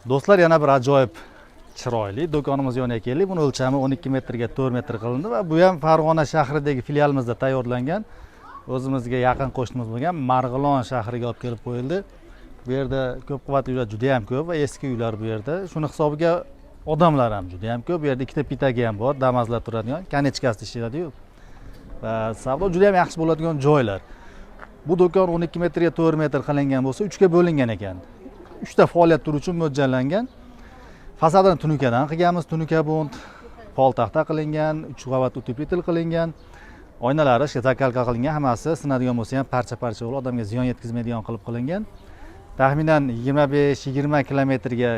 Do'stlar, yana bir ajoyib chiroyli do'konimiz yoniga keldik. Buni o'lchami 12 metrga 4 metr qilindi va bu ham Farg'ona shahridagi filialimizda tayyorlangan. O'zimizga yaqin qo'shnimiz bo'lgan Marg'ilon shahriga olib kelib qo'yildi. Bu yerda ko'p qavatli uylar juda ham ko'p va eski uylar bu yerda. Shuni hisobiga odamlar ham juda ham ko'p. Bu yerda ikkita pitagi ham bor, damazlar turadigan, konechkasida ishlaydi-yu. Va savdo juda ham yaxshi bo'ladigan joylar. Bu do'kon 12 metrga 4 metr qilingan bo'lsa, 3 ga bo'lingan ekan. 3 ta faoliyat turi uchun mo'ljallangan. Fasadini tunukadan qilganmiz, tunuka bont, poltaxta qilingan, 3 qavat utepletel qilingan. Oynalari zakalka qilingan, hammasi sinadigan bo'lsa ham parcha-parcha bo'lib, odamga ziyon yetkazmaydigan qilib qilingan. Taxminan 25-20 kilometrga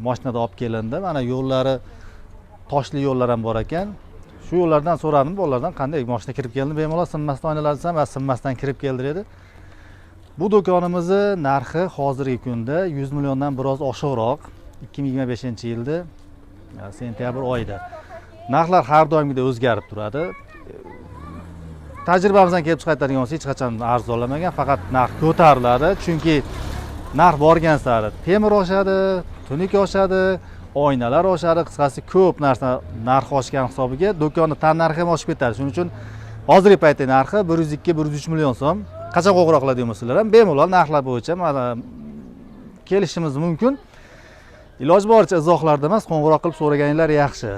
mashinada olib kelindi. Mana yo'llari toshli yo'llar ham bor ekan. Shu yo'llardan so'radim, bolalardan qanday mashina kirib keldi, bemalol sinmasdan oynalar desam, va sinmasdan kirib keldi dedi. Bu do'konimizni narxi hozirgi kunda 100 milliondan biroz oshiqroq. 2025-yilda sentyabr oyida. Narxlar har doimgidek o'zgarib turadi. Tajribamizdan kelib chiqayotgan bo'lsa, hech qachon arzonlamagan, faqat narx ko'tariladi, chunki narx borgan sari temir oshadi, tunuka oshadi, oynalar oshadi, qisqasi ko'p narsa narx oshgan hisobiga do'konni tan narxi ham oshib ketadi. Shuning uchun hozirgi paytda narxi 102-103 million so'm. Qachon qo'ng'iroq qiladigan bo'lsalar ham bemalol narxlar bo'yicha kelishimiz mumkin. Iloji boricha izohlarda emas, qo'ng'iroq qilib so'raganinglar yaxshi.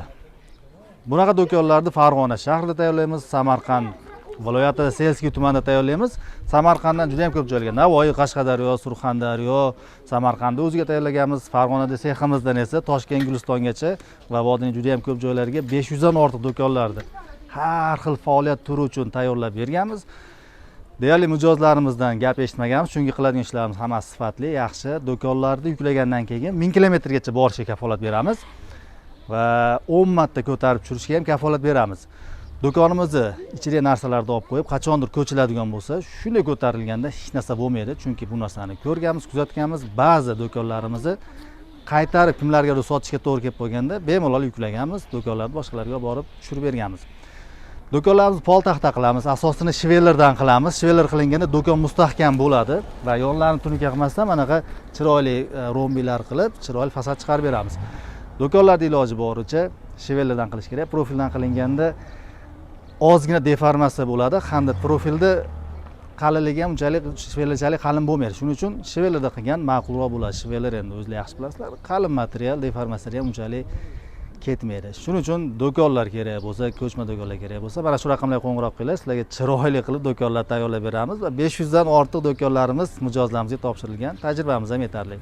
Bunaqa do'konlarni Farg'ona shahrida tayyorlaymiz, Samarqand viloyatida Selskiy tumanida tayyorlaymiz. Samarqanddan juda ham ko'p joylarga, Navoiy, Qashqadaryo, Surxondaryo, Samarqandda o'ziga tayyorlaganmiz. Farg'onada seximizdan esa Toshkent, Gulistongacha va vodiyning juda ham ko'p joylariga 500 dan ortiq do'konlarni har xil faoliyat turi uchun tayyorlab berganmiz. Deyarli mijozlarimizdan gap eshitmaganmiz, chunki qiladigan ishlarimiz hammasi sifatli, yaxshi. Do'konlarni yuklagandan keyin 1000 kilometrgacha borishiga kafolat beramiz va 10 marta ko'tarib tushirishga ham kafolat beramiz. Do'konimizni ichiga narsalarni olib qo'yib, qachondir ko'chiladigan bo'lsa, shunday ko'tarilganda hech narsa bo'lmaydi, chunki bu narsani ko'rganmiz, kuzatganmiz. Ba'zi do'konlarimizni qaytarib kimlargadir sotishga to'g'ri kelib qolganda bemalol yuklaganmiz, do'konlarni boshqalarga borib tushirib berganmiz. Do'konlarimizni poltaxta qilamiz, asosini shivellardan qilamiz. Shiveller qilinganda do'kon mustahkam bo'ladi va yonlarini tunuka qilmasdan manaqa chiroyli rombilar qilib, chiroyli fasad chiqarib beramiz. Do'konlarda iloji boricha shivellardan qilish kerak. Profildan qilinganda ozgina deformatsiya bo'ladi, hamda profilda qalinligi ham unchalik shivellarchalik qalin bo'lmaydi. Shuning uchun shivellarda qilgan ma'qulroq bo'ladi. Shiveller endi o'zingizlar yaxshi bilasizlar, qalin material, deformatsiya ham unchalik ketmaydi. Shuning uchun do'konlar kerak bo'lsa, ko'chma do'konlar kerak bo'lsa, mana shu raqamlarga qo'ng'iroq qilib, sizlarga chiroyli qilib do'konlar tayyorlab beramiz va 500 dan ortiq do'konlarimiz mijozlarimizga topshirilgan. Tajribamiz ham yetarli.